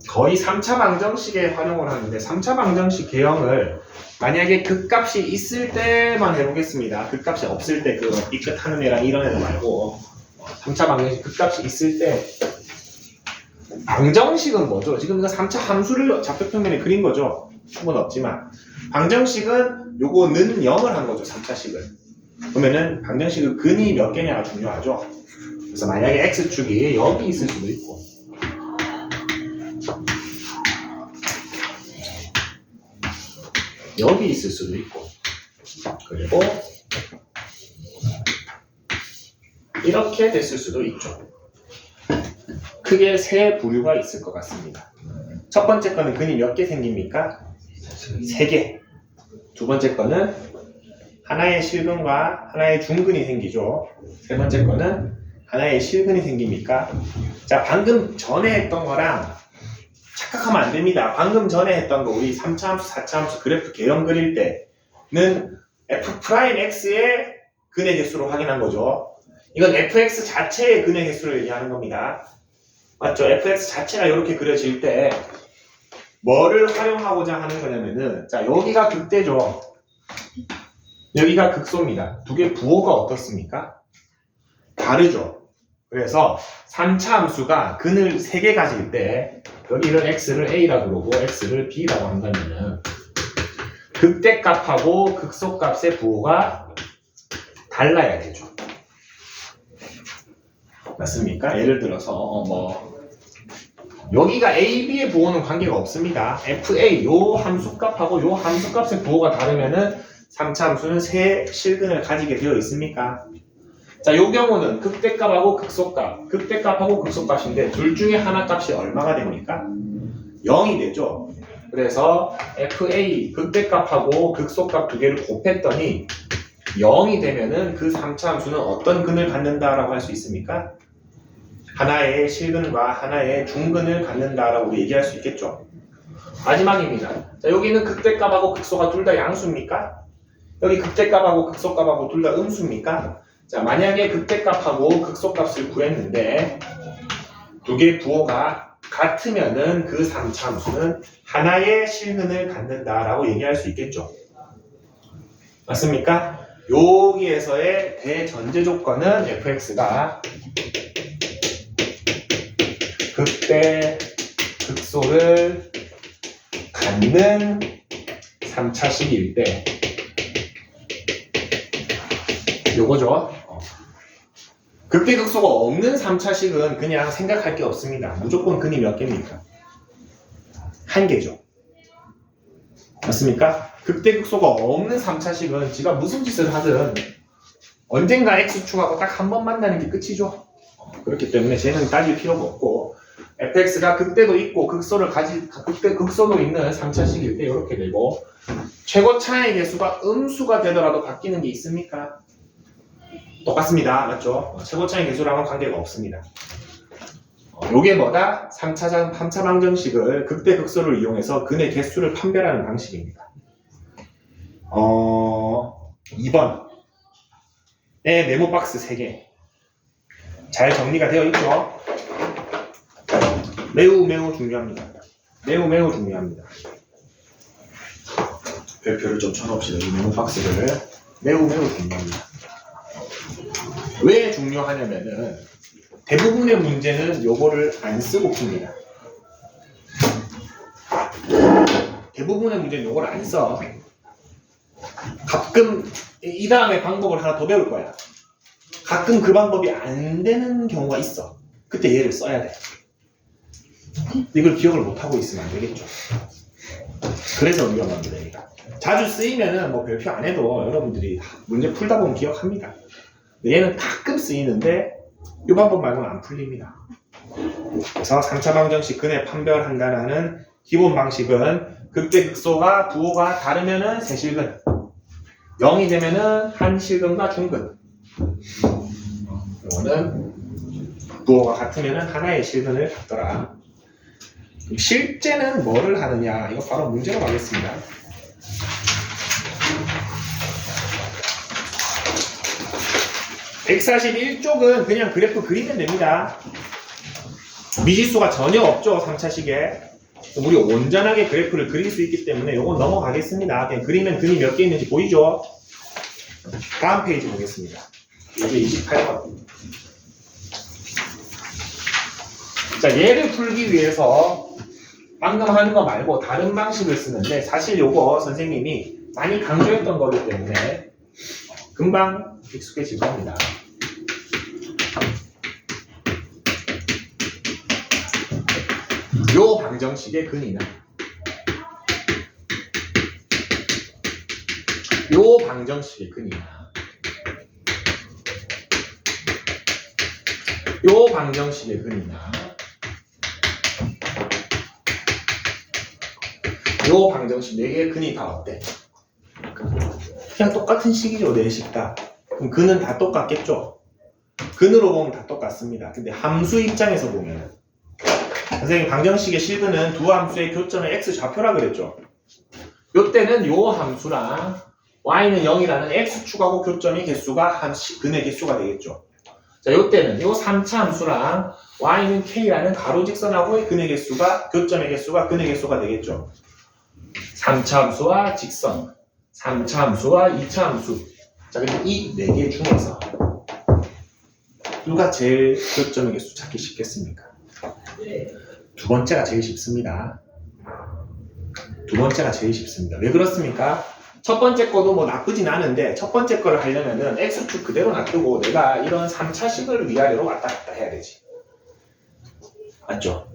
거의 3차 방정식에 활용을 하는데 3차 방정식 개형을 만약에 극값이 있을 때만 해보겠습니다. 극값이 없을 때 그 삐끗하는 애랑 이런 애들 말고 3차 방정식 극값이 있을 때 방정식은 뭐죠? 지금 이거 3차 함수를 좌표평면에 그린 거죠. 충분 없지만 방정식은 요거는 0을 한 거죠. 3차식을. 그러면은 방정식의 근이 몇 개냐가 중요하죠. 그래서 만약에 x축이 여기 있을 수도 있고 여기 있을 수도 있고 그리고 이렇게 됐을 수도 있죠. 크게 세 부류가 있을 것 같습니다. 첫 번째 거는 근이 몇 개 생깁니까? 3개. 두 번째 거는 하나의 실근과 하나의 중근이 생기죠. 세 번째 거는 하나의 실근이 생깁니까? 자, 방금 전에 했던 거랑 착각하면 안 됩니다. 방금 전에 했던 거 우리 3차 함수, 4차 함수 그래프 개형 그릴 때는 f'x의 근의 개수로 확인한 거죠. 이건 fx 자체의 근의 개수를 얘기하는 겁니다. 맞죠? fx 자체가 이렇게 그려질 때 뭐를 활용하고자 하는 거냐면은 자, 여기가 극대죠. 여기가 극소입니다. 두 개 부호가 어떻습니까? 다르죠. 그래서 3차 함수가 근을 3개 가질 때 여기를 x를 a라고 그러고 x를 b라고 한다면은 극대값하고 극소값의 부호가 달라야 되죠. 맞습니까? 예를 들어서 뭐 여기가 a, b의 부호는 관계가 없습니다. fa 요 함수값하고 요 함수값의 부호가 다르면은 3차 함수는 세 실근을 가지게 되어 있습니까? 자, 요 경우는 극대값하고 극소값, 극대값하고 극소값인데 둘 중에 하나 값이 얼마가 됩니까? 0이 되죠. 그래서 fa 극대값하고 극소값 두 개를 곱했더니 0이 되면은 그 3차 함수는 어떤 근을 갖는다라고 할 수 있습니까? 하나의 실근과 하나의 중근을 갖는다라고 얘기할 수 있겠죠. 마지막입니다. 자, 여기는 극대값하고 극소가 둘 다 양수입니까? 여기 극대값하고 극소값하고 둘 다 음수입니까? 자, 만약에 극대값하고 극소값을 구했는데 두 개의 부호가 같으면은 그 3차 함수는 하나의 실근을 갖는다라고 얘기할 수 있겠죠. 맞습니까? 여기에서의 대전제 조건은 fx가 극대, 극소를 갖는 3차식일 때 요거죠. 극대, 극소가 없는 3차식은 그냥 생각할 게 없습니다. 무조건 근이 몇 개입니까? 한 개죠. 맞습니까? 극대, 극소가 없는 3차식은 지가 무슨 짓을 하든 언젠가 x축하고 딱 한 번 만나는 게 끝이죠. 그렇기 때문에 쟤는 따질 필요가 없고 fx가 극대도 있고 극소를 극대, 극소도 있는 3차식일 때 이렇게 되고 최고차의 개수가 음수가 되더라도 바뀌는 게 있습니까? 똑같습니다. 맞죠? 최고차의 개수랑은 관계가 없습니다. 요게 뭐다? 3차 방정식을 극대, 극소를 이용해서 근의 개수를 판별하는 방식입니다. 2번에 네모 박스 3개 잘 정리가 되어 있죠? 매우 중요합니다. 매우 중요합니다. 별표를 좀 쳐놓읍시다. 이 네모 박스를 매우 중요합니다. 왜 중요하냐면은 대부분의 문제는 요거를 안 쓰고 풉니다. 대부분의 문제는 요걸 안 써. 가끔 이 다음에 방법을 하나 더 배울 거야. 가끔 그 방법이 안 되는 경우가 있어. 그때 얘를 써야 돼. 이걸 기억을 못하고 있으면 안 되겠죠. 그래서 위험합니다. 얘가. 자주 쓰이면은 뭐 별표 안 해도 여러분들이 문제 풀다 보면 기억합니다. 얘는 가끔 쓰이는데 이 방법 말고는 안 풀립니다. 그래서 3차 방정식 근의 판별한다는 기본 방식은 극대, 극소가 부호가 다르면은 세실근, 0이 되면은 한 실근과 중근, 이거는 부호가 같으면은 하나의 실근을 갖더라. 실제는 뭐를 하느냐? 이거 바로 문제로 가겠습니다. (141쪽은) 그냥 그래프 그리면 됩니다. 미지수가 전혀 없죠, 3차식에. 우리 온전하게 그래프를 그릴 수 있기 때문에 이건 넘어가겠습니다. 그냥 그리면 근이 몇 개 있는지 보이죠? 다음 페이지 보겠습니다. 이게 28번. 자, 얘를 풀기 위해서 방금 하는 거 말고 다른 방식을 쓰는데 사실 요거 선생님이 많이 강조했던 거기 때문에 금방 익숙해질 겁니다. 요 방정식의 근이는 요 방정식의 근이나 요 방정식의 근이나 요 방정식 4개의 근이 다 어때? 그냥 똑같은 식이죠, 4식 다. 그럼 근은 다 똑같겠죠? 근으로 보면 다 똑같습니다. 근데 함수 입장에서 보면 선생님 방정식의 실근은 두 함수의 교점의 x좌표라 그랬죠? 요때는 요 함수랑 y는 0이라는 x축하고 교점의 개수가 근의 개수가 되겠죠. 자, 요때는 요 3차 함수랑 y는 k라는 가로직선하고의 근의 개수가 교점의 개수가 근의 개수가 되겠죠. 3차 함수와 직선, 3차 함수와 2차 함수. 자, 그럼 이 4개 중에서 누가 제일 교점의 개수 찾기 쉽겠습니까? 두 번째가 제일 쉽습니다. 두 번째가 제일 쉽습니다. 왜 그렇습니까? 첫 번째 거도 뭐 나쁘진 않은데 첫 번째 거를 하려면은 x축 그대로 놔두고 내가 이런 3차식을 위아래로 왔다 갔다 해야 되지. 맞죠?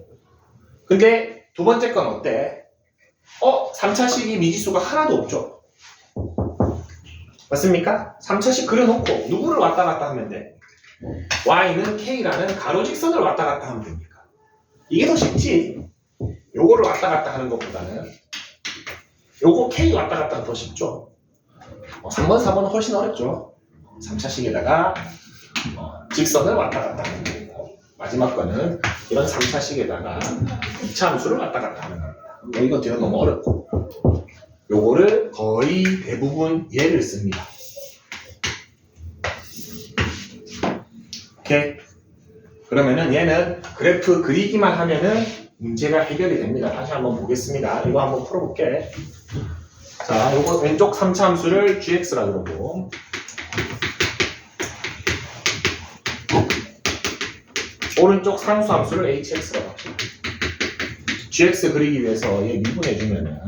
근데 두 번째 건 어때? 3차식이 미지수가 하나도 없죠? 맞습니까? 3차식 그려놓고 누구를 왔다 갔다 하면 돼? y는 k라는 가로직선을 왔다 갔다 하면 됩니까? 이게 더 쉽지. 요거를 왔다 갔다 하는 것보다는 요거 k 왔다 갔다 하면 더 쉽죠. 3번, 4번은 훨씬 어렵죠. 3차식에다가 직선을 왔다 갔다 하는 거고 마지막 거는 이런 3차식에다가 2차 함수를 왔다 갔다 하는 겁니다. 이거 뒤에 너무 어렵고 요거를 거의 대부분 얘를 씁니다. 오케이? 그러면은 얘는 그래프 그리기만 하면은 문제가 해결이 됩니다. 다시 한번 보겠습니다. 이거 한번 풀어볼게. 자, 요거 왼쪽 3차 함수를 gx라 그러고 오른쪽 상수 함수를 hx라고 합시다. gx 그리기 위해서 얘 미분해주면은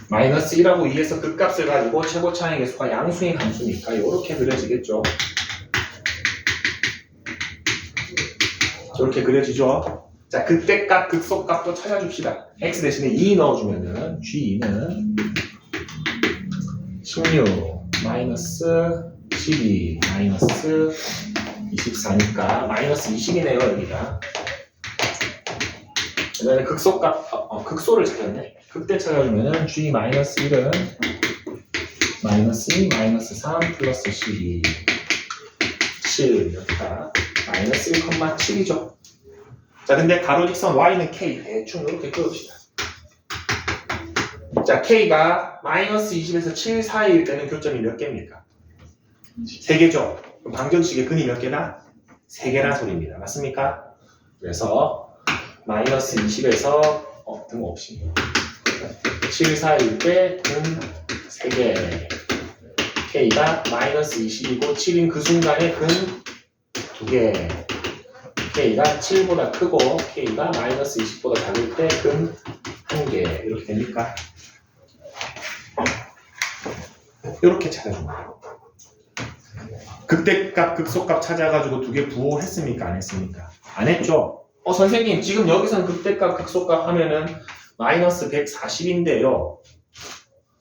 마이너스 1하고 2에서 극값을 가지고 최고 차항의 개수가 양수인 함수니까 이렇게 그려지겠죠. 이렇게 그려지죠. 자, 극대값, 극소값도 찾아줍시다. x 대신에 2 넣어주면은 g2는 16 마이너스 12 마이너스 24니까 마이너스 20이네요 여기가. 그 다음에 극소값, 극소를 찾았네. 극대 찾아주면은 g 마이너스 1은 마이너스 2 마이너스 3 플러스 12 7 여기가 마이너스 1,7이죠. 자, 근데 가로직선 y는 k 대충 이렇게 그읍시다. 자, k가 마이너스 20에서 7 사이일 때는 교점이 몇 개입니까? 3개죠. 그럼 방정식의 근이 몇 개나? 3개란 소리입니다. 맞습니까? 그래서 마이너스 20에서 뜬금없이 7 사이일 때 근 3개 k가 마이너스 20이고 7인 그 순간에 근 2개 k가 7보다 크고 k가 마이너스 20보다 작을 때 근 1개 이렇게 됩니까? 이렇게 찾아줍니다. 극대값, 극소값 찾아가지고 2개 부호했습니까? 안 했습니까? 안 했죠? 선생님 지금 여기서는 극대값, 극소값 하면은 마이너스 140인데요.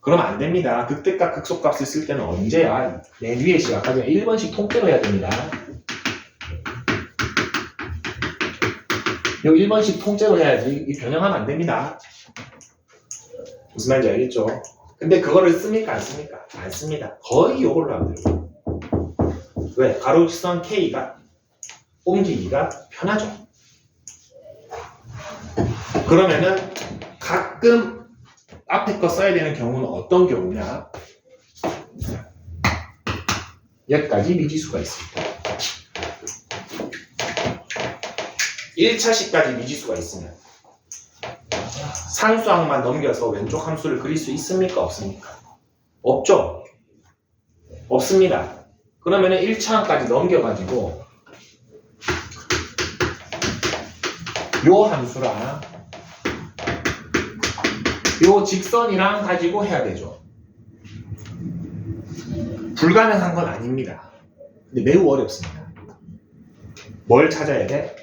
그러면 안 됩니다. 극대값, 극소값을 쓸 때는 언제야? 맨 위에 시작하면 1번씩 통째로 해야 됩니다. 여기 1번씩 통째로 해야지. 이 변형하면 안 됩니다. 무슨 말인지 알겠죠? 근데 그거를 씁니까? 안 씁니까? 안 씁니다. 거의 이걸로 하면 돼요. 왜? 가로직선 K가 옮기기가 편하죠. 그러면은 가끔 앞에 거 써야 되는 경우는 어떤 경우냐? 여기까지 미지수가 있습니다. 1차식까지 미지수가 있으면 상수항만 넘겨서 왼쪽 함수를 그릴 수 있습니까? 없습니까? 없죠? 없습니다. 그러면 1차항까지 넘겨가지고 요 함수랑 요 직선이랑 가지고 해야 되죠. 불가능한 건 아닙니다. 근데 매우 어렵습니다. 뭘 찾아야 돼?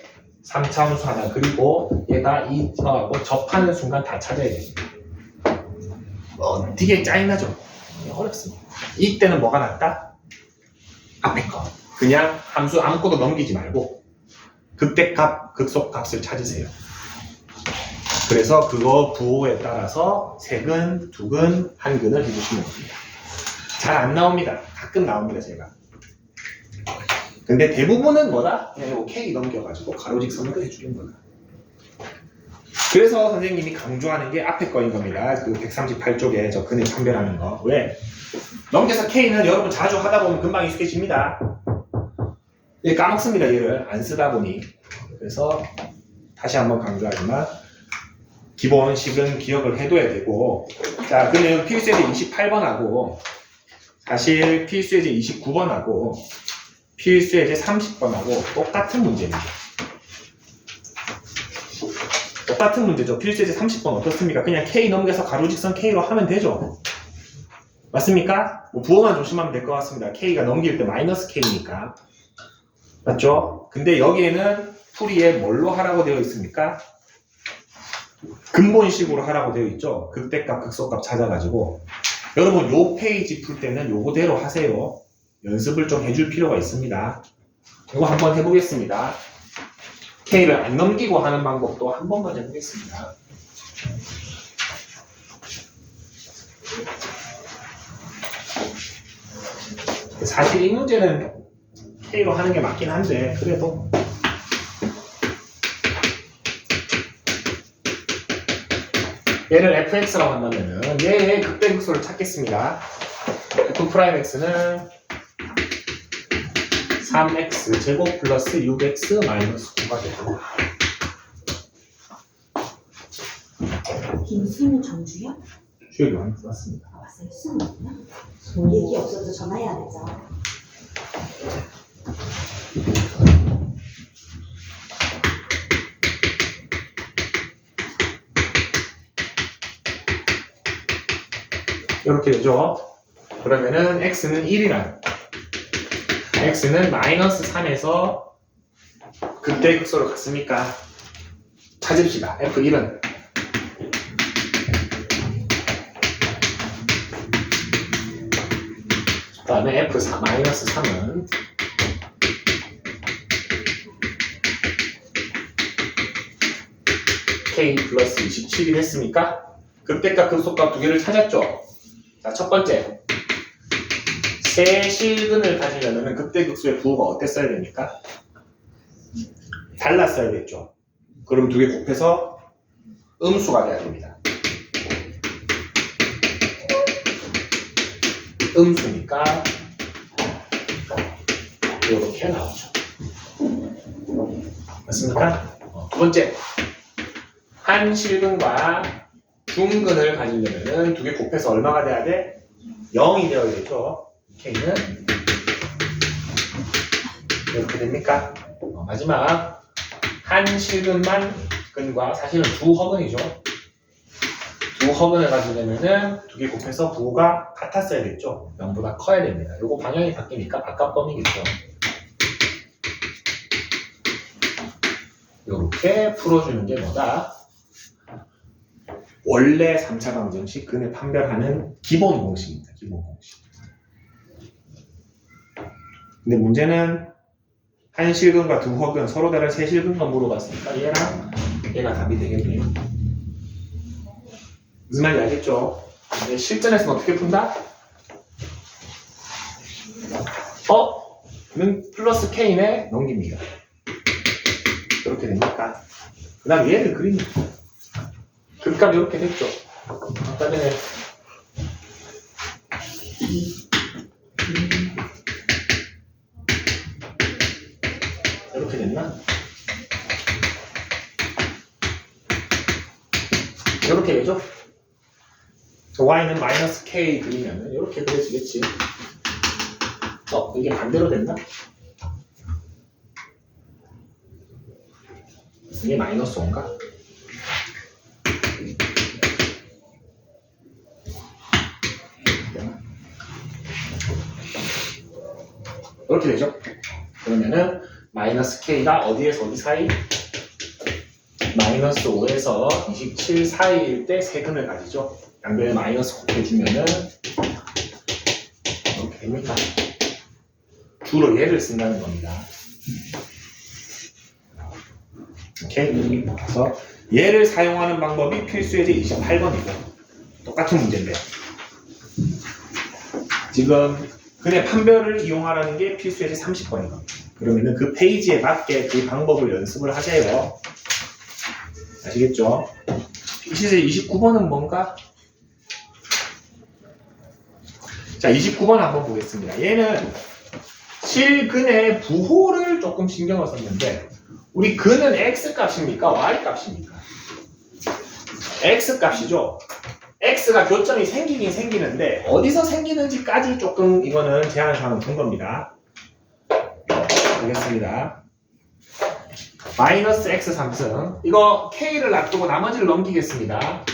3차 함수 하나 그리고 얘가 이 저하고 접하는 순간 다 찾아야 됩니다. 되게 짜증나죠? 어렵습니다. 이때는 뭐가 낫다? 앞에 거. 그냥 함수 아무것도 넘기지 말고 극대값, 극소값을 찾으세요. 그래서 그거 부호에 따라서 세근, 두근, 한근을 해주시면 됩니다. 잘 안 나옵니다. 가끔 나옵니다, 제가. 근데 대부분은 뭐다? 그냥 이거 K 넘겨가지고 가로직선으로 해주는 거다. 그래서 선생님이 강조하는 게 앞에 거인 겁니다. 그 138쪽에 저 근의 판별하는 거. 왜? 넘겨서 K는 여러분 자주 하다 보면 금방 익숙해집니다. 얘 까먹습니다, 얘를. 안 쓰다 보니. 그래서 다시 한번 강조하지만 기본식은 기억을 해둬야 되고, 자, 근데 필수예제 28번하고 사실 필수예제 29번하고 필수예제 30번하고 똑같은 문제입니다. 똑같은 문제죠. 필수예제 30번 어떻습니까? 그냥 K 넘겨서 가로직선 K로 하면 되죠. 맞습니까? 뭐 부호만 조심하면 될 것 같습니다. K가 넘길 때 마이너스 K니까. 맞죠? 근데 여기에는 풀이에 뭘로 하라고 되어 있습니까? 근본식으로 하라고 되어 있죠. 극대값, 극소값 찾아가지고. 여러분 요 페이지 풀 때는 요거대로 하세요. 연습을 좀 해줄 필요가 있습니다. 이거 한번 해보겠습니다. K를 안 넘기고 하는 방법도 한 번만 해보겠습니다. 사실 이 문제는 K로 하는 게 맞긴 한데 그래도 얘를 fx라고 한다면은 얘의 극대극소를 찾겠습니다. f'x는 3x 제곱 플러스 6x 마이너스 9가 되고. 김승우 정주요? 주역이 많이 왔습니다. 아, 왔어요. 승우구나. 얘기 없어도 전화해야 되죠. 이렇게 되죠. 그러면은 x는 1이란 x는 마이너스 3에서 극대극소로 갔으니까 찾읍시다. f1은 그 다음에 f4 마이너스 3은 k 플러스 27이 됐습니까? 극대값 극소값 두 개를 찾았죠. 자, 첫 번째 세실근을 가지려면 극대극소의 부호가 어땠어야 됩니까? 달랐어야겠죠. 그럼 두 개 곱해서 음수가 돼야 됩니다. 음수니까 이렇게 나오죠. 맞습니까? 두 번째 한 실근과 중근을 가지려면 두 개 곱해서 얼마가 돼야 돼? 0이 되어야겠죠. K는 이렇게 됩니까? 마지막 한 실근만 근과 사실은 두 허근이죠. 두 허근을 가지려면은 두 개 곱해서 부호가 같았어야겠죠. 0보다 커야 됩니다. 요거 방향이 바뀌니까 바깥범위겠죠. 요렇게 풀어주는 게 뭐다? 원래 3차 방정식 근을 판별하는 기본 공식입니다. 기본 공식. 근데 문제는 한 실근과 두 허근 서로 다른 세 실근과 물어봤으니까 얘랑 얘가 답이 되겠네요. 무슨 말인지 알겠죠? 근데 실전에서는 어떻게 푼다? 는 플러스 K에 넘깁니다. 그렇게 됩니까? 그 다음 얘를 그립니다. 극값 이렇게 됐죠. 아까 전에 이렇게 됐나? 이렇게 되죠? y는 마이너스 k 그리면은 이렇게 그려지겠지. 이게 반대로 됐나? 이게 마이너스 5인가? 이렇게 되죠? 그러면은 마이너스 k가 어디에서 어디 사이? 마이너스 5에서 27 사이일 때 세근을 가지죠. 양변에 마이너스 곱해주면은 이렇게 됩니까? 주로 얘를 쓴다는 겁니다. 오케이? 그래서 얘를 사용하는 방법이 필수예제 28번이고 똑같은 문제인데 지금 근의 판별을 이용하라는 게 필수예제 30번이거든요. 그러면은 그 페이지에 맞게 그 방법을 연습을 하세요. 아시겠죠? 필수예제 29번은 뭔가? 자, 29번 한번 보겠습니다. 얘는 실근의 부호를 조금 신경을 썼는데 우리 근은 x 값입니까? y 값입니까? x 값이죠. x가 교점이 생기긴 생기는데 어디서 생기는지까지 조금 이거는 제한을 하면 준 겁니다. 보겠습니다. 마이너스 x 3승 이거 k를 놔두고 나머지를 넘기겠습니다.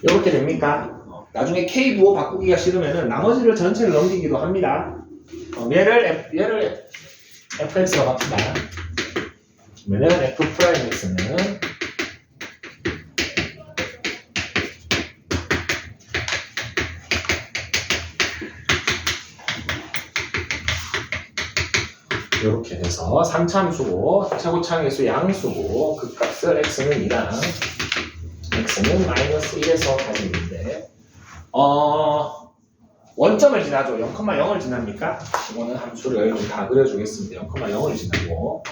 이렇게 됩니까? 나중에 k 부호 바꾸기가 싫으면은 나머지를 전체를 넘기기도 합니다. 얘를 fx로 갑시다. 그러면은 f'x는 이렇게 해서 3참수고 차고창의수 양수고 그 값을 x는 2랑 x는 마이너스 1에서 가지는데 원점을 지나죠. 0,0을 지납니까? 이거는 함수를 좀 다 그려주겠습니다. 0,0을 지나고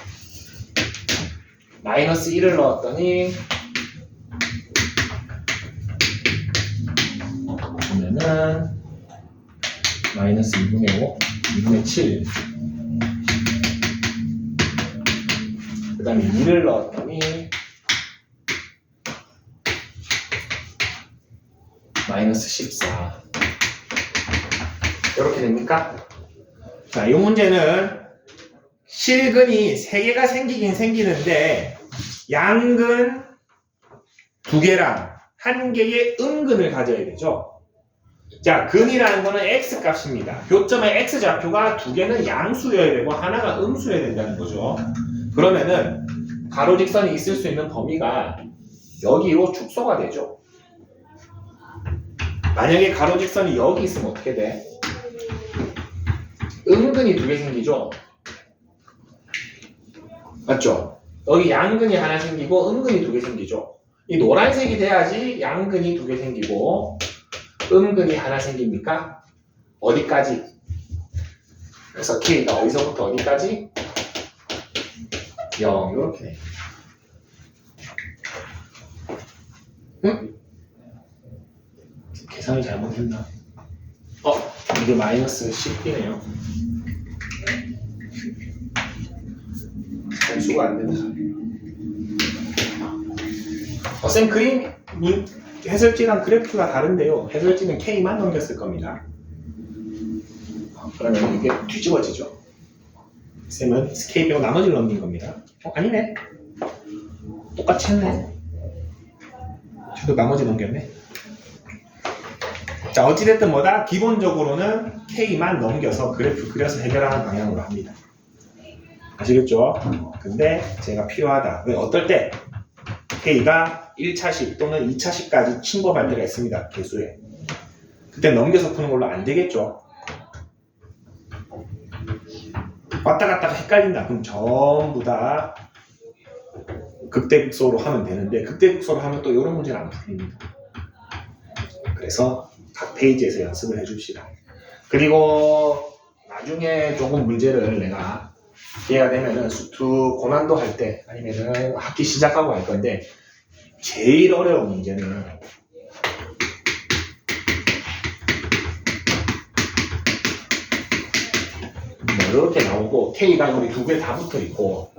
마이너스 1을 넣었더니 보면은 마이너스 2분의 5, 2분의 7 그 다음에 2를 넣었더니 마이너스 14 이렇게 됩니까? 자, 이 문제는 실근이 3개가 생기긴 생기는데 양근 2개랑 1개의 음근을 가져야 되죠. 자, 근이라는 거는 x 값입니다. 교점의 x 좌표가 2개는 양수여야 되고 하나가 음수여야 된다는 거죠. 그러면은 가로직선이 있을 수 있는 범위가 여기로 축소가 되죠. 만약에 가로직선이 여기 있으면 어떻게 돼? 음근이 2개 생기죠? 맞죠? 여기 양근이 하나 생기고 음근이 2개 생기죠? 이 노란색이 돼야지 양근이 2개 생기고 음근이 하나 생깁니까? 어디까지? 그래서 K가 어디서부터 어디까지? 0 이렇게. 응? 계산을 잘못했나? 이게 마이너스 10이네요. 산수가 안 된다. 쌤 그림 해설지랑 그래프가 다른데요. 해설지는 K만 넘겼을 겁니다. 그러면 이게 뒤집어지죠. 쌤은 K 빼고 나머지를 넘긴 겁니다. 아니네. 똑같이 했네. 저도 나머지 넘겼네. 자, 어찌됐든 뭐다? 기본적으로는 K만 넘겨서 그래프 그려서 해결하는 방향으로 합니다. 아시겠죠? 근데 제가 필요하다. 왜? 어떨 때? K가 1차식 또는 2차식까지 침범할 때가 있습니다. 개수에. 그때 넘겨서 푸는 걸로 안 되겠죠? 왔다 갔다가 헷갈린다. 그럼 전부 다 극대극소로 하면 되는데 극대극소로 하면 또 이런 문제는 안 풀립니다. 그래서 각 페이지에서 연습을 해줍시다. 그리고 나중에 조금 문제를 내가 기회가 되면은 수투 고난도 할 때 아니면은 학기 시작하고 할 건데 제일 어려운 문제는 이렇게 나오고 K가 여기 두 개 다 붙어 있고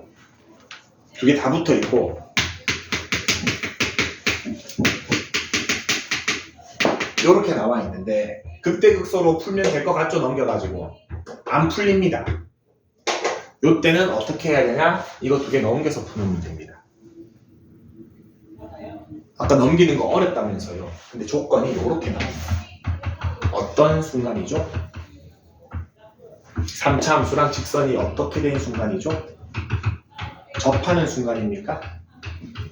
이렇게 나와 있는데 극대극소로 풀면 될 것 같죠? 넘겨가지고 안 풀립니다. 요때는 어떻게 해야 되냐? 이거 두 개 넘겨서 푸는 문제입니다. 아까 넘기는 거 어렵다면서요. 근데 조건이 이렇게 나옵니다. 어떤 순간이죠? 3차 함수랑 직선이 어떻게 된 순간이죠? 접하는 순간입니까?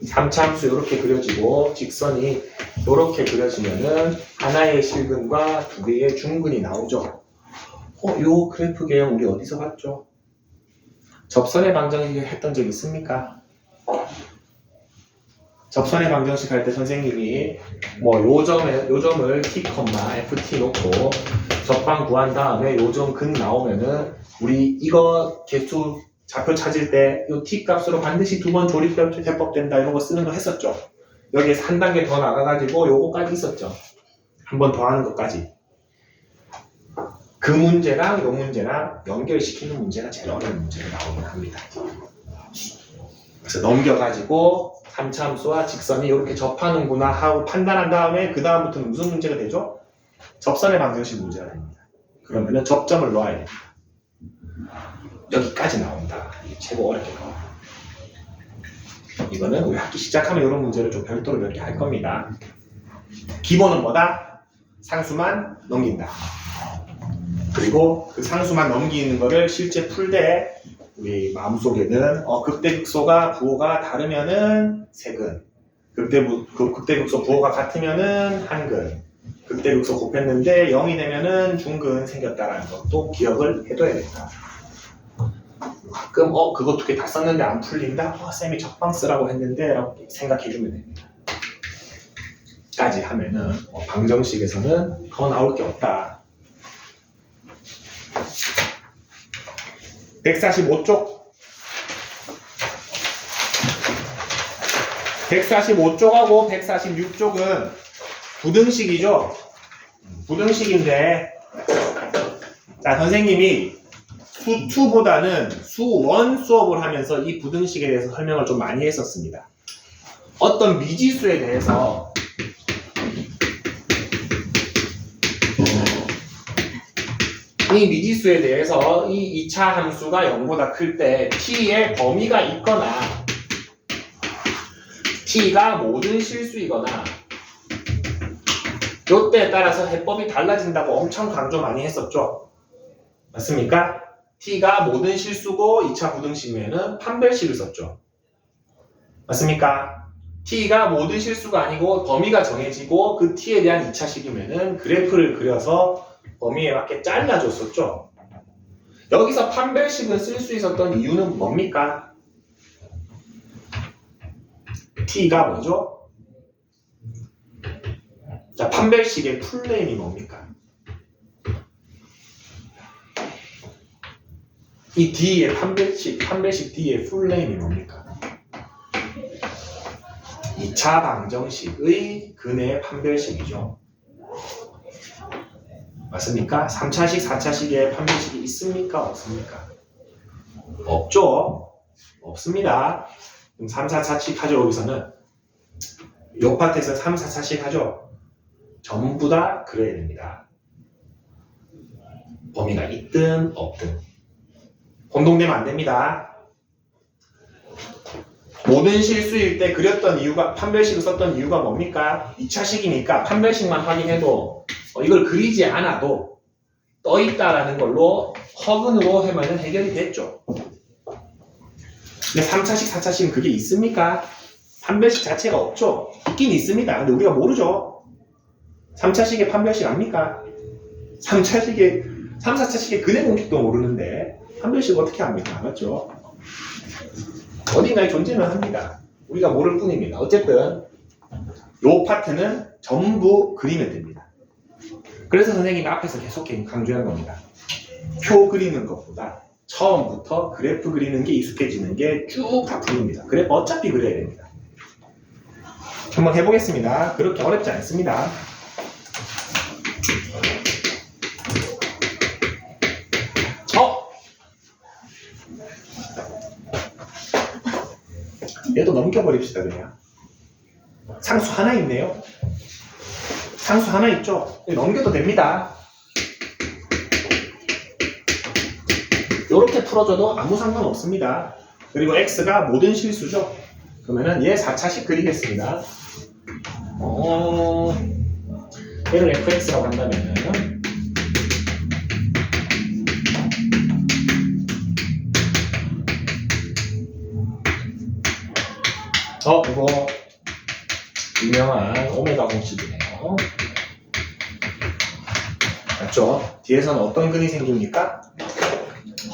3차 함수 이렇게 그려지고 직선이 이렇게 그려지면은 하나의 실근과 두 개의 중근이 나오죠. 요 그래프 개형 우리 어디서 봤죠? 접선의 방정식 했던 적 있습니까? 접선의 방정식 할 때 선생님이 뭐 요 점을 t, ft 놓고 접방 구한 다음에 요 점 근 나오면은 우리 이거 개수 좌표 찾을 때 요 t 값으로 반드시 두 번 조립대법 된다 이런 거 쓰는 거 했었죠. 여기에서 한 단계 더 나가가지고 요거까지 있었죠. 한 번 더 하는 것까지. 그 문제랑 요 문제랑 연결시키는 문제가 제일 어려운 문제가 나오긴 합니다. 그래서 넘겨가지고 3차 함수와 직선이 이렇게 접하는구나 하고 판단한 다음에 그 다음부터는 무슨 문제가 되죠? 접선의 방정식 문제가 됩니다. 그러면은 접점을 놓아야 됩니다. 여기까지 나온다. 이게 최고 어렵게 나와요. 이거는 우리 학기 시작하면 이런 문제를 좀 별도로 몇 개 할 겁니다. 기본은 뭐다? 상수만 넘긴다. 그리고 그 상수만 넘기는 거를 실제 풀 때 우리 마음속에는 극대극소가 부호가 다르면은 세근, 극대극소 부호가 같으면은 한근, 극대극소 곱했는데 0이 되면은 중근 생겼다라는 것도 기억을 해둬야 된다. 가끔 그거 두 개 다 썼는데 안 풀린다? 쌤이 적방 쓰라고 했는데 라고 생각해주면 됩니다. 까지 하면은 방정식에서는 더 나올 게 없다. 145쪽 145쪽하고 146쪽은 부등식이죠. 부등식인데 자 선생님이 수2보다는 수1 수업을 하면서 이 부등식에 대해서 설명을 좀 많이 했었습니다. 어떤 미지수에 대해서 이 미지수에 대해서 이 2차 함수가 0보다 클 때 t의 범위가 있거나 t가 모든 실수이거나 요때에 따라서 해법이 달라진다고 엄청 강조 많이 했었죠. 맞습니까? t가 모든 실수고 2차 부등식이면은 판별식을 썼죠. 맞습니까? t가 모든 실수가 아니고 범위가 정해지고 그 t에 대한 2차식이면은 그래프를 그려서 범위에 맞게 잘라줬었죠. 여기서 판별식을 쓸 수 있었던 이유는 뭡니까? t가 뭐죠? 자, 판별식의 풀네임이 뭡니까? 이 D의 판별식 D의 풀네임이 뭡니까? 2차 방정식의 근의 판별식이죠. 맞습니까? 3차식, 4차식의 판별식이 있습니까? 없습니까? 없죠? 없습니다. 그럼 3, 4차식 하죠, 여기서는. 요 파트에서 3, 4차식 하죠? 전부 다 그래야 됩니다. 범위가 있든 없든. 혼동되면 안 됩니다. 모든 실수일 때 그렸던 이유가, 판별식을 썼던 이유가 뭡니까? 2차식이니까 판별식만 확인해도 이걸 그리지 않아도 떠있다라는 걸로 허근으로 하면 해결이 됐죠. 근데 3차식, 4차식은 그게 있습니까? 판별식 자체가 없죠. 있긴 있습니다. 근데 우리가 모르죠. 3차식의 판별식 압니까? 3, 4차식의 근의 공식도 모르는데 판별식 어떻게 합니까? 맞죠? 어딘가에 존재는 합니다. 우리가 모를 뿐입니다. 어쨌든 요 파트는 전부 그리면 됩니다. 그래서 선생님이 앞에서 계속 강조한 겁니다. 표 그리는 것보다 처음부터 그래프 그리는 게 익숙해지는 게 쭉 다 풀립니다. 그래프 어차피 그려야 됩니다. 한번 해보겠습니다. 그렇게 어렵지 않습니다. 얘도 넘겨버립시다. 그냥 상수 하나 있네요. 상수 하나 있죠? 넘겨도 됩니다. 이렇게 풀어줘도 아무 상관없습니다. 그리고 x가 모든 실수죠. 그러면은 얘 4차식 그리겠습니다. 얘를 fx라고 한다면은 이거 유명한 오메가 공식이네요. 맞죠? 뒤에서는 어떤 근이 생깁니까?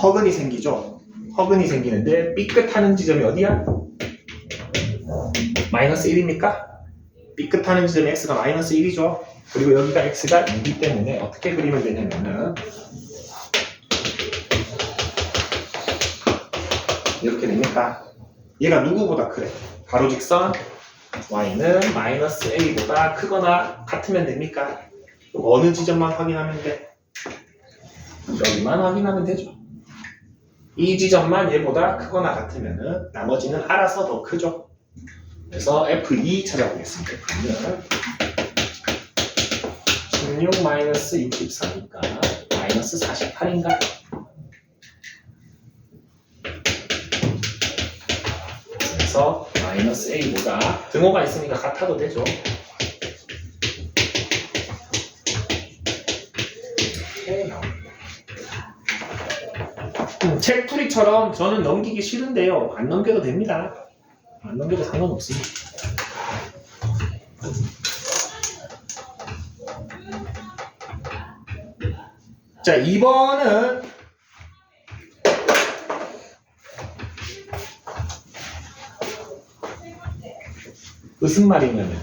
허근이 생기죠? 허근이 생기는데 삐끗하는 지점이 어디야? 마이너스 1입니까? 삐끗하는 지점이 x가 마이너스 1이죠? 그리고 여기가 x가 2이기 때문에 어떻게 그리면 되냐면은 이렇게 됩니까? 얘가 누구보다 크래? 가로 직선 y는 마이너스 a보다 크거나 같으면 됩니까? 어느 지점만 확인하면 돼? 여기만 확인하면 되죠. 이 지점만 얘보다 크거나 같으면은 나머지는 알아서 더 크죠. 그래서 F2 찾아보겠습니다. F는 16 마이너스 64니까 마이너스 48인가? 그래서 마이너스 a보다 등호가 있으니까 같아도 되죠. 이렇게 나옵니다. 책풀이처럼 저는 넘기기 싫은데요. 안 넘겨도 됩니다. 안 넘겨도 상관없습니다. 자, 2번은 무슨 말이냐면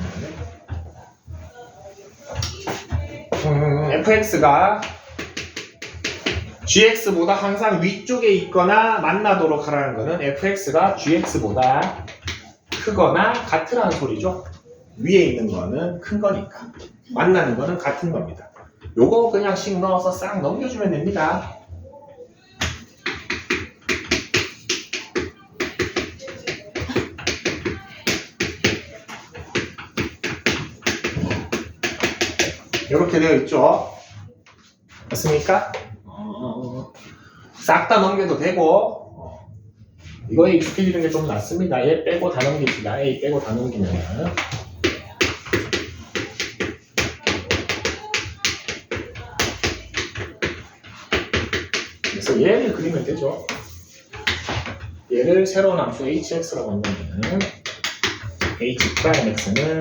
fx가 gx보다 항상 위쪽에 있거나 만나도록 하라는 거는 fx가 gx보다 크거나 같으라는 소리죠. 위에 있는 거는 큰 거니까 만나는 거는 같은 겁니다. 요거 그냥 씩 넣어서 싹 넘겨주면 됩니다. 이렇게 되어 있죠. 맞습니까? 싹 다 넘겨도 되고 이거에 익숙해지는 게 좀 낫습니다. 얘 빼고 다 넘깁시다. A 빼고 다 넘기면 그래서 얘를 그리면 되죠. 얘를 새로운 함수 hx라고 한다면 h'x는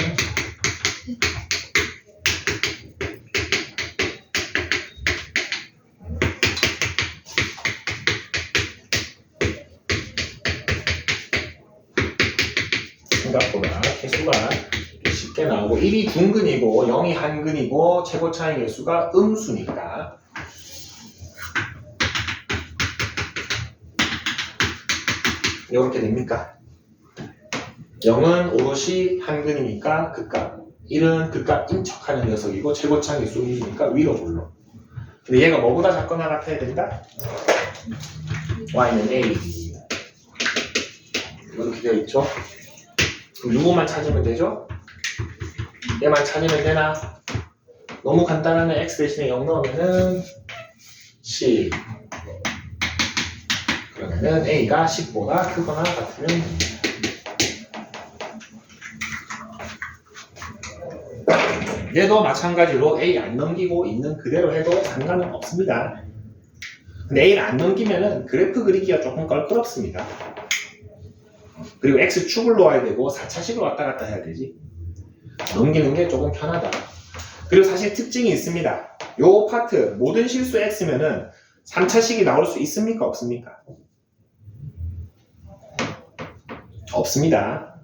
생각보다 개수가 쉽게 나오고 1이 중근이고 0이 한근이고 최고 차이 개수가 음수니까 이렇게 됩니까? 0은 오롯이 한근이니까 극값 1은 극값 인척하는 녀석이고 최고 차이 개수 음수니까 위로 불러. 근데 얘가 뭐보다 작거나 같아야 된다? y는 a 이렇게 되어 있죠? 그럼 누구만 찾으면 되죠? 얘만 찾으면 되나? 너무 간단하네. x 대신에 0 넣으면은 10 그러면은 a가 10보다 크거나 같으면 됩니다. 얘도 마찬가지로 a 안 넘기고 있는 그대로 해도 상관은 없습니다. 근데 a를 안 넘기면은 그래프 그리기가 조금 껄끄럽습니다. 그리고 x축을 놓아야 되고 4차식을 왔다 갔다 해야 되지. 넘기는 게 조금 편하다. 그리고 사실 특징이 있습니다. 요 파트 모든 실수 x면은 3차식이 나올 수 있습니까? 없습니까? 없습니다.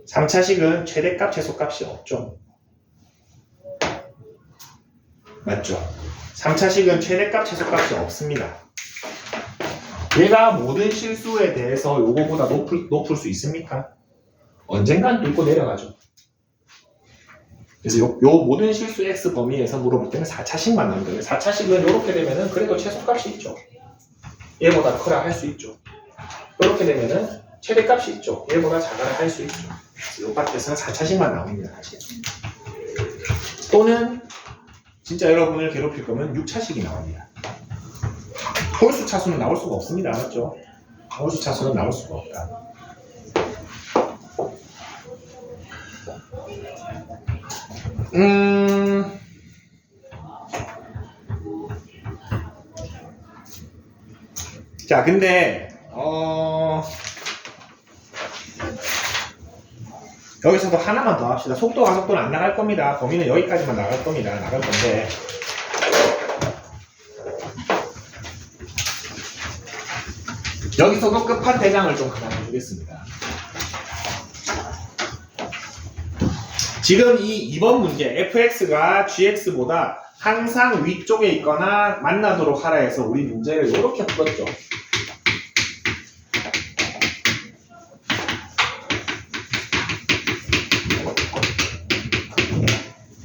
3차식은 최대값, 최소값이 없죠. 맞죠? 3차식은 최대값, 최소값이 없습니다. 얘가 모든 실수에 대해서 요거보다 높을 수 있습니까? 언젠간 뚫고 내려가죠. 그래서 요 모든 실수 x 범위에서 물어볼 때는 4차식만 나오는 거예요. 4차식은 이렇게 되면은 그래도 최소값이 있죠. 얘보다 크라 할 수 있죠. 이렇게 되면은 최대값이 있죠. 얘보다 작아라 할 수 있죠. 이 파트에서는 4차식만 나옵니다. 사실. 또는 진짜 여러분을 괴롭힐 거면 6차식이 나옵니다. 홀수 차수는 나올 수가 없습니다. 맞죠? 홀수 차수는 나올 수가 없다. 자, 근데 여기서도 하나만 더 합시다. 속도, 가속도는 안 나갈 겁니다. 범위는 여기까지만 나갈 겁니다. 나갈 건데 여기서도 끝판대장을 좀 그만해 주겠습니다. 지금 이 2번 문제 fx가 gx보다 항상 위쪽에 있거나 만나도록 하라 해서 우리 문제를 이렇게 풀었죠.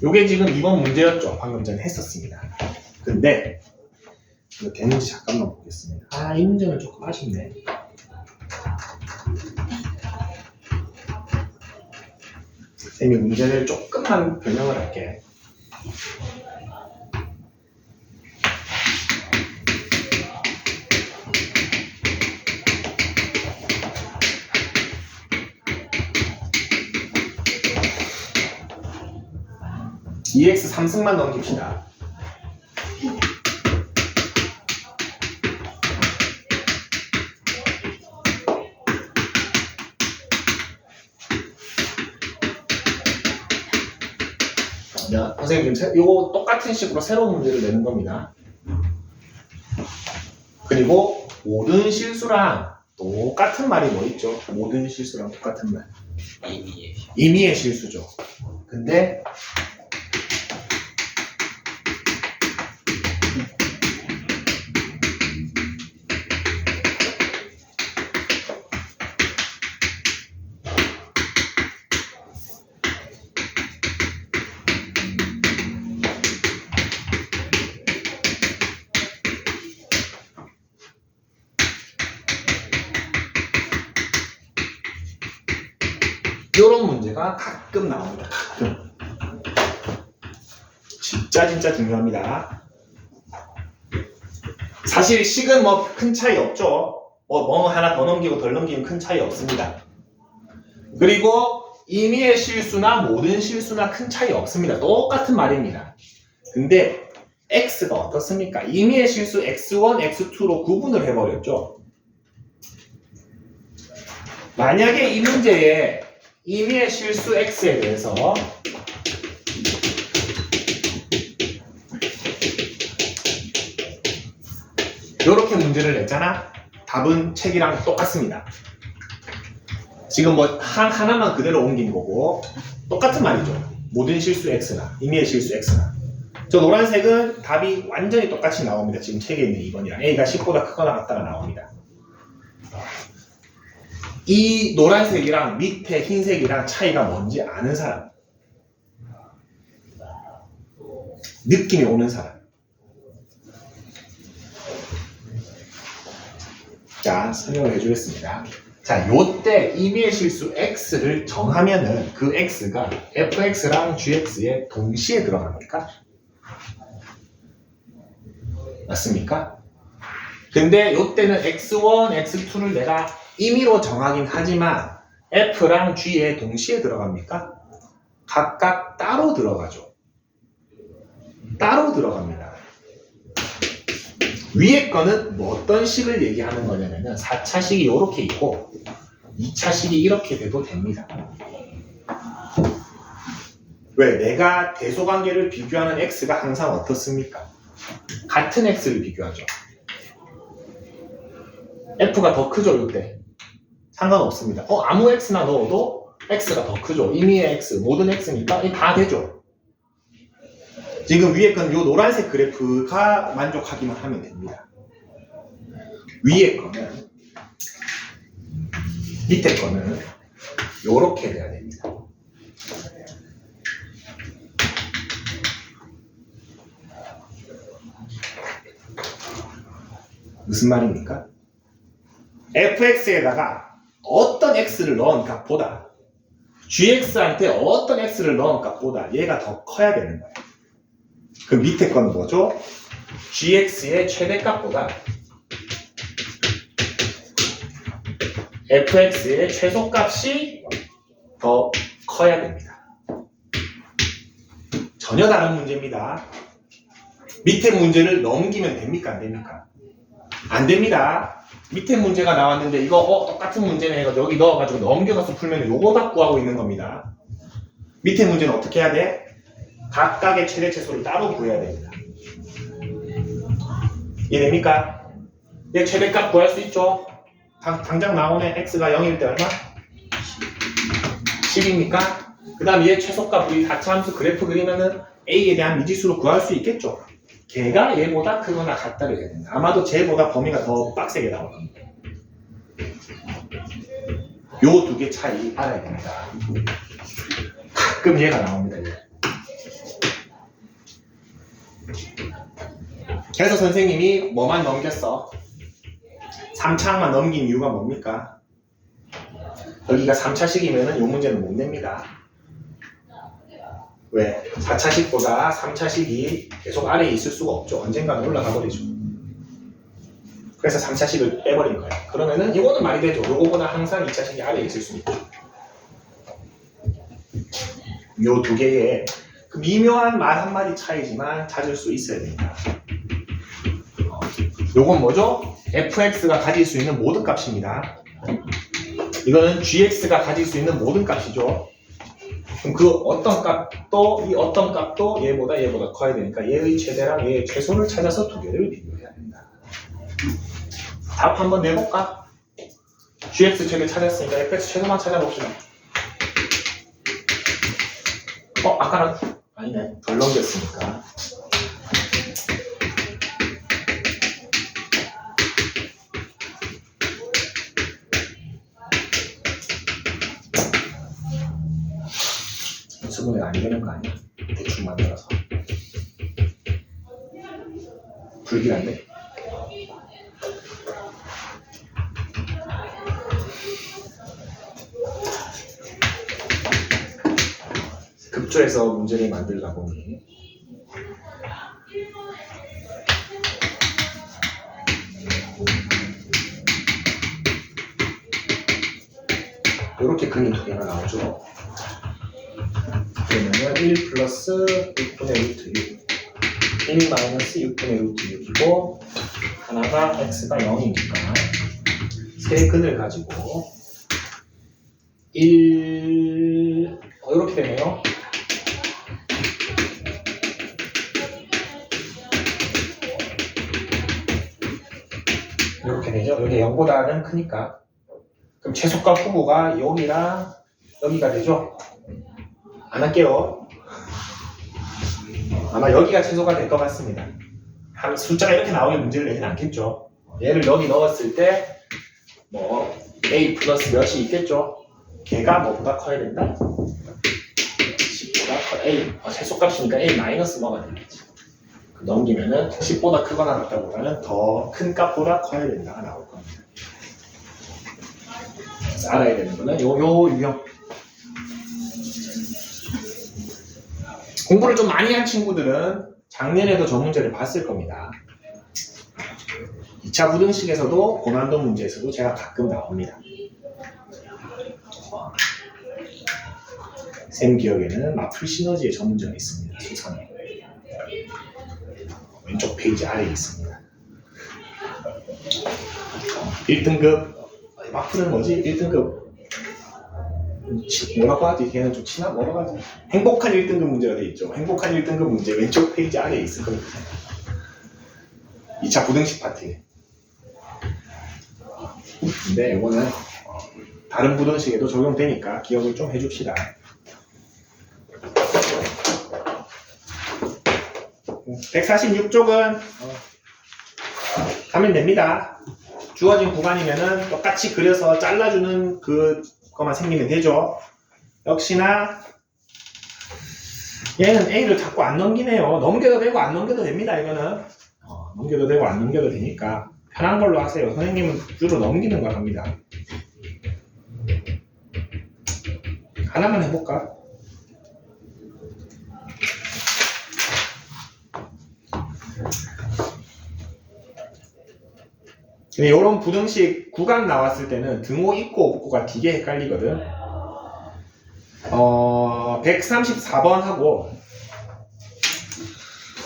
요게 지금 2번 문제였죠. 방금 전에 했었습니다. 근데 이거 되는지 잠깐만 보겠습니다. 아, 이 문제는 조금 아쉽네. 쌤이 문제를 조금만 변형을 할게. EX 3승만 넘깁시다. 선생님 지금 이거 똑같은 식으로 새로운 문제를 내는 겁니다. 그리고 모든 실수랑 똑같은 말이 뭐 있죠? 모든 실수랑 똑같은 말. 임의의 실수죠. 근데 이런 문제가 가끔 나옵니다. 가끔. 진짜 중요합니다. 사실 식은 뭐 큰 차이 없죠. 뭐 하나 더 넘기고 덜 넘기면 큰 차이 없습니다. 그리고 임의의 실수나 모든 실수나 큰 차이 없습니다. 똑같은 말입니다. 근데 x가 어떻습니까? 임의의 실수 x1, x2로 구분을 해버렸죠. 만약에 이 문제에 임의의 실수 x에 대해서 이렇게 문제를 냈잖아. 답은 책이랑 똑같습니다. 지금 뭐 하나만 그대로 옮긴 거고 똑같은 말이죠. 모든 실수 x나 임의의 실수 x나. 저 노란색은 답이 완전히 똑같이 나옵니다. 지금 책에 있는 2번이랑 a가 10보다 크거나 같다가 나옵니다. 이 노란색이랑 밑에 흰색이랑 차이가 뭔지 아는 사람, 느낌이 오는 사람. 자, 설명을 해주겠습니다. 자, 요때 임의의 실수 x를 정하면은 그 x가 fx랑 gx에 동시에 들어갑니까? 맞습니까? 근데 요때는 x1, x2를 내가 임의로 정하긴 하지만 f랑 g에 동시에 들어갑니까? 각각 따로 들어가죠. 따로 들어갑니다. 위에 거는 뭐 어떤 식을 얘기하는 거냐면은 4차식이 이렇게 있고 2차식이 이렇게 돼도 됩니다. 왜? 내가 대소관계를 비교하는 x가 항상 어떻습니까? 같은 x를 비교하죠. f가 더 크죠, 이때. 상관없습니다. 아무 x나 넣어도 x가 더 크죠. 임의의 x, 모든 x니까 다 되죠. 지금 위에 건 요 노란색 그래프가 만족하기만 하면 됩니다. 위에 거는 밑에 거는 요렇게 돼야 됩니다. 무슨 말입니까? fx에다가 어떤 x를 넣은 값보다 gx한테 어떤 x를 넣은 값보다 얘가 더 커야 되는 거예요. 그 밑에 건 뭐죠? gx의 최대값보다 fx의 최소값이 더 커야 됩니다. 전혀 다른 문제입니다. 밑에 문제를 넘기면 됩니까? 안 됩니까? 안 됩니다. 밑에 문제가 나왔는데 이거 똑같은 문제네 해서 여기 넣어가지고 넘겨가서 풀면 요거 구하고 있는 겁니다. 밑에 문제는 어떻게 해야 돼? 각각의 최대 최소를 따로 구해야 됩니다. 이해됩니까? 얘 최대값 구할 수 있죠? 당장 나오네. x가 0일 때 얼마? 10입니까? 그 다음 얘 최소값 우리 다차함수 그래프 그리면은 a에 대한 미지수로 구할 수 있겠죠? 걔가 얘보다 크거나 같다를 해야 된다. 아마도 쟤보다 범위가 더 빡세게 나올 겁니다. 요 두 개 차이 알아야 됩니다. 가끔 얘가 나옵니다. 얘. 그래서 선생님이 뭐만 넘겼어? 3차항만 넘긴 이유가 뭡니까? 여기가 3차식이면 요 문제는 못 냅니다. 왜? 4차식보다 3차식이 계속 아래에 있을 수가 없죠. 언젠가는 올라가 버리죠. 그래서 3차식을 빼버린 거예요. 그러면은 이거는 말이 되죠. 요거보다 항상 2차식이 아래에 있을 수 있죠. 요 두 개의 그 미묘한 말 한마디 차이지만 찾을 수 있어야 됩니다. 요건 뭐죠? fx가 가질 수 있는 모든 값입니다. 이거는 gx가 가질 수 있는 모든 값이죠. 그럼 그 어떤 값도 이 어떤 값도 얘보다 커야 되니까 얘의 최대랑 얘의 최소를 찾아서 두 개를 비교해야 된다. 답 한번 내볼까? gx 최대 찾았으니까 fx 최소만 찾아봅시다. 아까는 아니네. 덜 넘겼으니까. 수분이 안 되는 거 아니야? 대충 만들어서. 불길한데? 급조해서 문제를 만들다 보니 이렇게 그림 두 개가 나오죠. 그러면 1 플러스 6분의 루트 6 1 마이너스 6분의 루트 6이고 하나가 x가 0이니까 세 근을 가지고 1 이렇게 되네요. 이렇게 되죠. 여기 0보다는 크니까. 그럼 최소값 후보가 여기랑 여기가 되죠. 안 할게요. 아마 여기가 최소가 될 것 같습니다. 숫자가 이렇게 나오게 문제를 내진 않겠죠. 얘를 여기 넣었을 때 뭐 a 플러스 몇이 있겠죠. 걔가 뭐보다 커야 된다? 10보다 커. a 최소값이니까 a 마이너스 뭐가 되겠지. 넘기면은 10보다 크거나 같다보다는 더 큰 값보다 커야 된다가 나올 겁니다. 그래서 알아야 되는 거는 요 유형. 공부를 좀 많이 한 친구들은 작년에도 저 문제를 봤을 겁니다. 2차 부등식에서도 고난도 문제에서도 제가 가끔 나옵니다. 쌤 기억에는 마플 시너지의 저 문제가 있습니다. 수선에. 왼쪽 페이지 아래에 있습니다. 1등급 마플은 뭐지? 1등급 뭐라고 하지? 걔는 좀 뭐라고 하지? 행복한 1등급 문제가 돼 있죠. 행복한 1등급 문제 왼쪽 페이지 아래에 있을 겁니다. 2차 부등식 파트에. 근데 이거는 다른 부등식에도 적용되니까 기억을 좀 해줍시다. 146쪽은 하면 됩니다. 주어진 구간이면은 똑같이 그려서 잘라주는 그거만 생기면 되죠. 역시나 얘는 A를 자꾸 안 넘기네요. 넘겨도 되고 안 넘겨도 됩니다. 이거는 넘겨도 되고 안 넘겨도 되니까 편한 걸로 하세요. 선생님은 주로 넘기는 걸 합니다. 하나만 해볼까? 근데 이런 부등식 구간 나왔을 때는 등호 있고 없고가 되게 헷갈리거든. 134번하고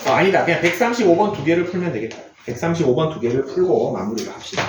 아니다. 그냥 135번 두 개를 풀면 되겠다. 135번 두 개를 풀고 마무리를 합시다.